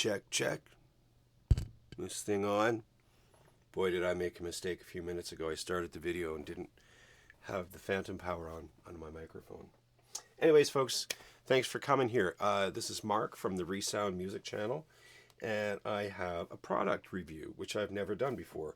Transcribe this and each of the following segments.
Check, check. This thing on. Boy, did I make a mistake a few minutes ago. I started the video and didn't have the phantom power on my microphone. Anyways, folks, thanks for coming here. This is Mark from the Resound Music channel, and I have a product review, which I've never done before,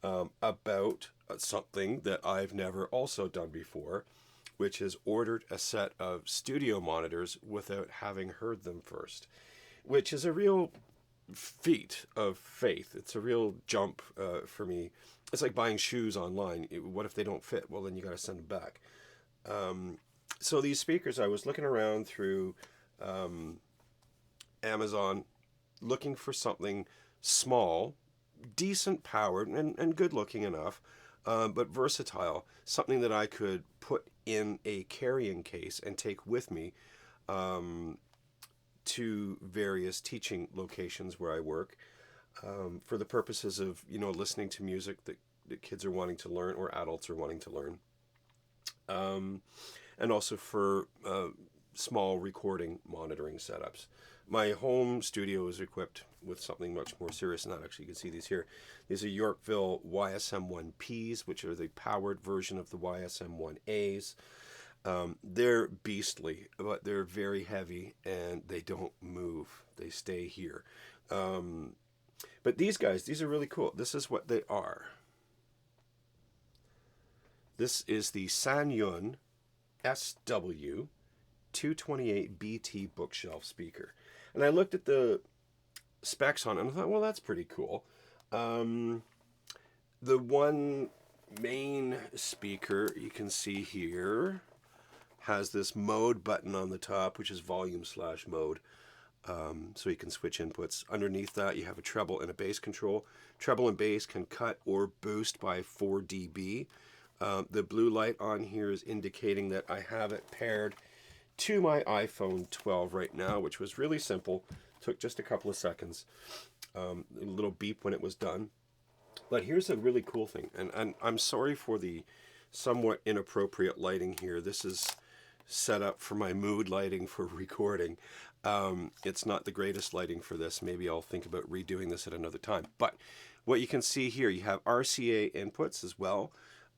about something that I've never also done before, which is ordered a set of studio monitors without having heard them first, which is a real feat of faith. It's a real jump for me. It's like buying shoes online. What if they don't fit? Well, then you got to send them back. So these speakers, I was looking around through Amazon looking for something small, decent powered, and good looking enough, but versatile. Something that I could put in a carrying case and take with me to various teaching locations where I work, for the purposes of, listening to music that kids are wanting to learn or adults are wanting to learn. And also for small recording monitoring setups. My home studio is equipped with something much more serious than that. Actually, you can see these here. These are Yorkville YSM-1Ps, which are the powered version of the YSM-1As. They're beastly, but they're very heavy and they don't move. They stay here. But these guys, these are really cool. This is what they are. This is the SANYUN SW-228BT bookshelf speaker. And I looked at the specs on it and I thought, well, that's pretty cool. The one main speaker you can see here has this mode button on the top, which is volume/mode. So you can switch inputs. Underneath that, you have a treble and a bass control. Treble and bass can cut or boost by 4 dB. The blue light on here is indicating that I have it paired to my iPhone 12 right now, which was really simple. Took just a couple of seconds. A little beep when it was done. But here's a really cool thing, and I'm sorry for the somewhat inappropriate lighting here. This is set up for my mood lighting for recording. It's not the greatest lighting for this. Maybe I'll think about redoing this at another time. But what you can see here, you have RCA inputs as well.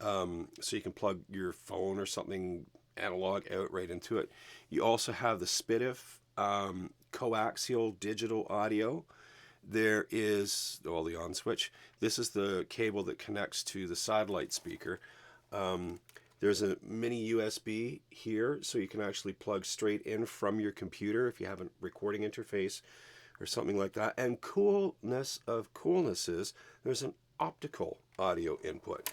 So you can plug your phone or something analog out right into it. You also have the SPDIF coaxial digital audio. There is, the on switch. This is the cable that connects to the satellite speaker. There's a mini USB here, so you can actually plug straight in from your computer if you have a recording interface or something like that. And coolness of coolnesses, there's an optical audio input.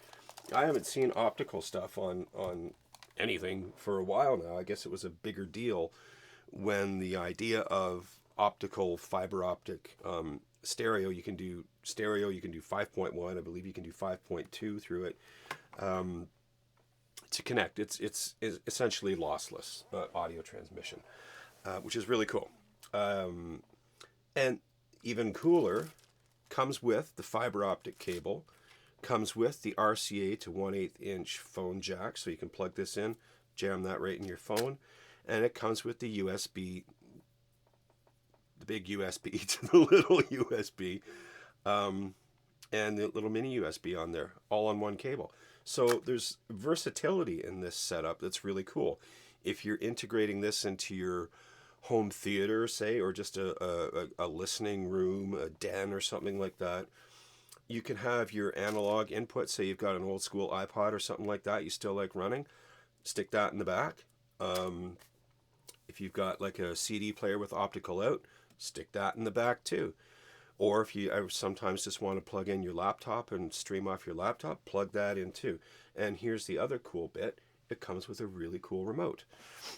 I haven't seen optical stuff on anything for a while now. I guess it was a bigger deal when the idea of optical fiber optic stereo, you can do 5.1, I believe you can do 5.2 through it, to connect. It's essentially lossless audio transmission, which is really cool. And even cooler, comes with the fiber optic cable, comes with the RCA to 1/8 inch phone jack, so you can plug this in, jam that right in your phone, and it comes with the USB, the big USB to the little USB, and the little mini USB on there, all on one cable. So there's versatility in this setup that's really cool. If you're integrating this into your home theater, say, or just a listening room, a den or something like that, you can have your analog input. Say you've got an old school iPod or something like that you still like running, stick that in the back. If you've got like a CD player with optical out, stick that in the back too. Or if you sometimes just want to plug in your laptop and stream off your laptop, plug that in too. And here's the other cool bit. It comes with a really cool remote.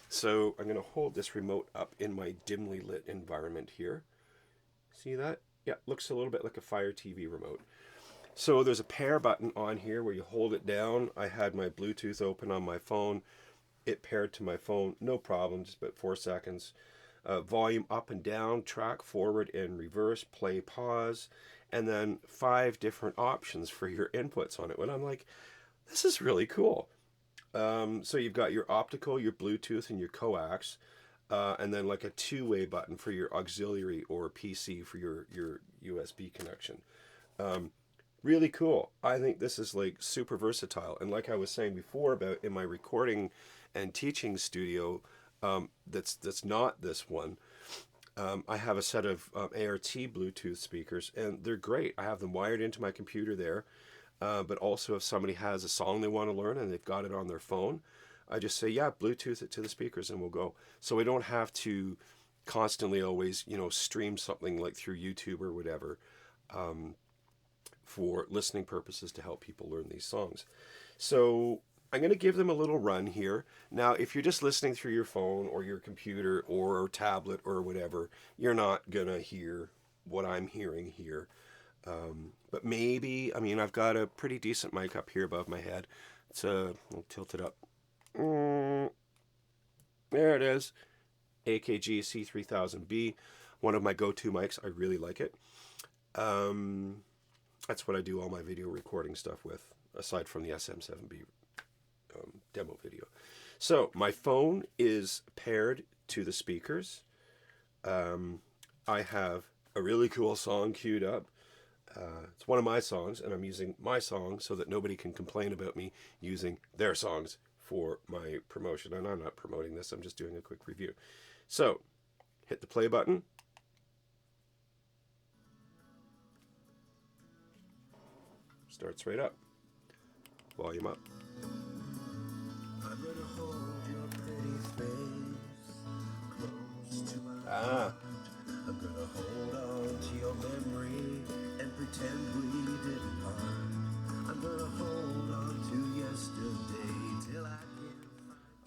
So I'm going to hold this remote up in my dimly lit environment here. See that? Yeah, looks a little bit like a Fire TV remote. So there's a pair button on here where you hold it down. I had my Bluetooth open on my phone. It paired to my phone, no problem, just about 4 seconds. Volume up and down, track forward and reverse, play, pause, and then 5 different options for your inputs on it. And I'm like, this is really cool. So you've got your optical, your Bluetooth, and your coax. and then like a two-way button for your auxiliary or PC for your USB connection. Really cool. I think this is like super versatile. And like I was saying before about in my recording and teaching studio, that's not this one. I have a set of ART Bluetooth speakers, and they're great. I have them wired into my computer there. But also, if somebody has a song they want to learn and they've got it on their phone, I just say, yeah, Bluetooth it to the speakers, and we'll go. So we don't have to constantly always, stream something like through YouTube or whatever for listening purposes to help people learn these songs. So I'm going to give them a little run here. Now, if you're just listening through your phone or your computer or tablet or whatever, you're not going to hear what I'm hearing here. But maybe, I've got a pretty decent mic up here above my head. I'll tilt it up. There it is. AKG C3000B, one of my go-to mics. I really like it. That's what I do all my video recording stuff with, aside from the SM7B demo video. So my phone is paired to the speakers. I have a really cool song queued up. It's one of my songs, and I'm using my song so that nobody can complain about me using their songs for my promotion. And I'm not promoting this, I'm just doing a quick review. So, hit the play button. Starts right up. Volume up. I'm gonna hold your pretty face close to my heart. I'm gonna hold on to your memory and pretend we didn't part. I'm gonna hold on to yesterday till I can.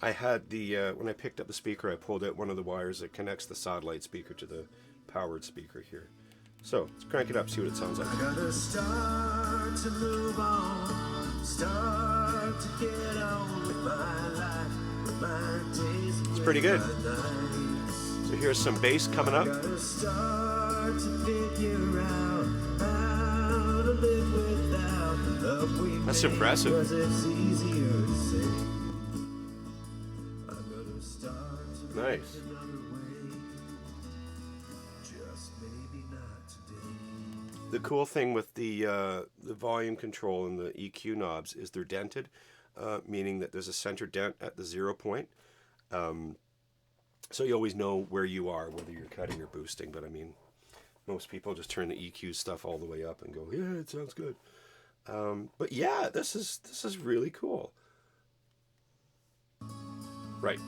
I had the when I picked up the speaker, I pulled out one of the wires that connects the satellite speaker to the powered speaker here. So let's crank it up, see what it sounds like. I gotta start to move on, start to get on with my life, with my days. It's pretty good. So here's some bass coming up. Gotta start to figure out how to live without the love we That's impressive. Because it's easier to say. I'm gonna start to nice. The cool thing with the volume control and the EQ knobs is they're dented, meaning that there's a center dent at the 0 point. So you always know where you are, whether you're cutting or boosting. But most people just turn the EQ stuff all the way up and go, yeah, it sounds good. But yeah, this is really cool. Right.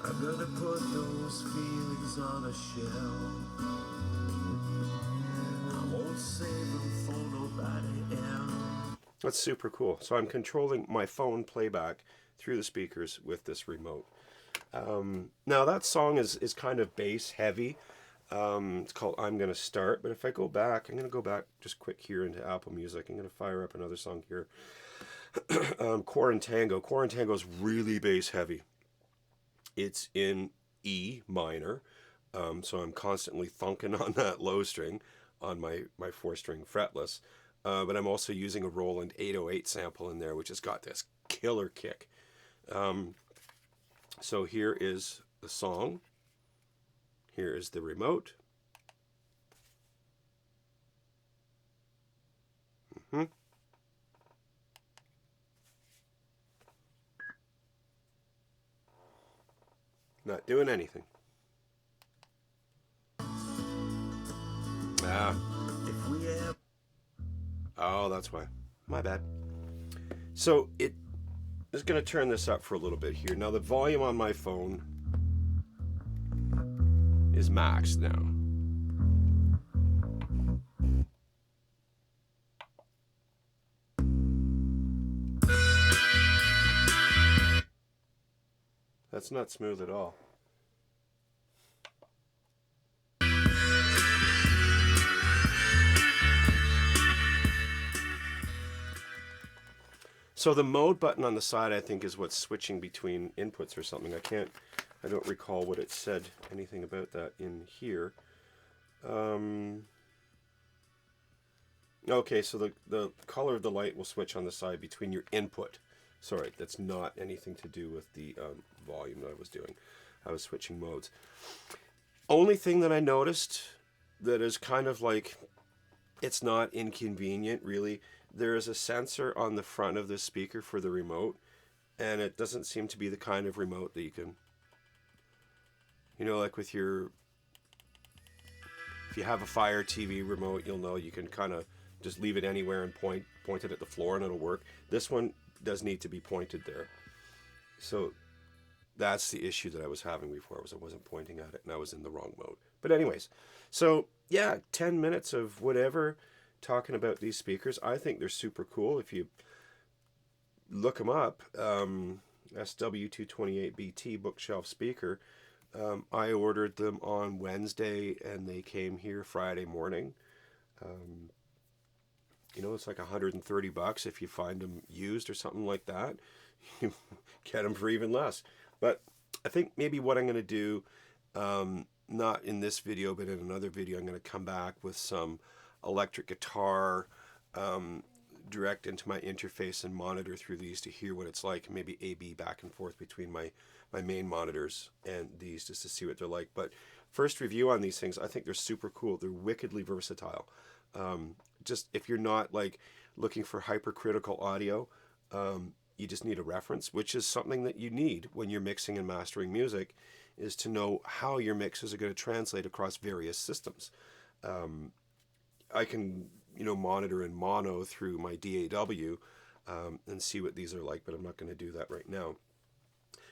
I'm gonna put those feelings on a shelf. I won't save them for nobody else. That's super cool. So I'm controlling my phone playback through the speakers with this remote. Now that song is kind of bass heavy. It's called I'm Gonna Start. But if I go back, I'm gonna go back just quick here into Apple Music. I'm gonna fire up another song here. Quarantango. Quarantango is really bass heavy. It's in E minor, so I'm constantly thunking on that low string on my 4-string fretless, but I'm also using a Roland 808 sample in there, which has got this killer kick. So here is the song. Here is the remote. Not doing anything. Oh, that's why. My bad. So it is going to turn this up for a little bit here. Now the volume on my phone is maxed now. That's not smooth at all. So the mode button on the side, I think, is what's switching between inputs or something. I don't recall what it said, anything about that in here. Okay, so the color of the light will switch on the side between your input. Sorry, that's not anything to do with the volume that I was doing. I was switching modes. Only thing that I noticed that is kind of like, it's not inconvenient really. There is a sensor on the front of the speaker for the remote, and it doesn't seem to be the kind of remote that you can, like with your, if you have a Fire TV remote, you'll know you can kind of just leave it anywhere and point it at the floor and it'll work. This one does need to be pointed there. So that's the issue that I was having before, was I wasn't pointing at it and I was in the wrong mode. But anyways, so yeah, 10 minutes of whatever talking about these speakers. I think they're super cool. If you look them up, SW-228BT bookshelf speaker. I ordered them on Wednesday and they came here Friday morning. It's like $130 if you find them used or something like that. You get them for even less. But I think maybe what I'm going to do, not in this video, but in another video, I'm going to come back with some electric guitar, direct into my interface and monitor through these to hear what it's like, and maybe A/B back and forth between my main monitors and these just to see what they're like. But first review on these things, I think they're super cool. They're wickedly versatile. Just if you're not like looking for hypercritical audio, you just need a reference, which is something that you need when you're mixing and mastering music, is to know how your mixes are going to translate across various systems. I can monitor in mono through my DAW and see what these are like, but I'm not going to do that right now.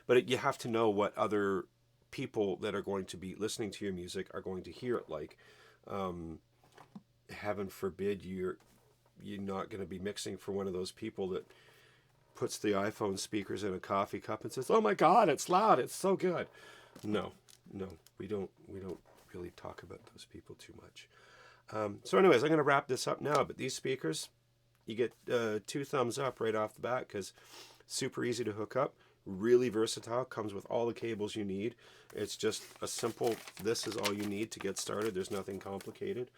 But you have to know what other people that are going to be listening to your music are going to hear it like. Heaven forbid you're not going to be mixing for one of those people that puts the iPhone speakers in a coffee cup and says, "Oh my God, it's loud, it's so good." No, we don't really talk about those people too much. So anyways, I'm going to wrap this up now, but these speakers, you get 2 thumbs up right off the bat because super easy to hook up, really versatile, comes with all the cables you need. It's just a simple, this is all you need to get started. There's nothing complicated.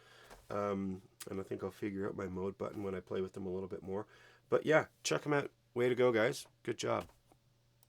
And I think I'll figure out my mode button when I play with them a little bit more. But yeah, check them out. Way to go, guys. Good job.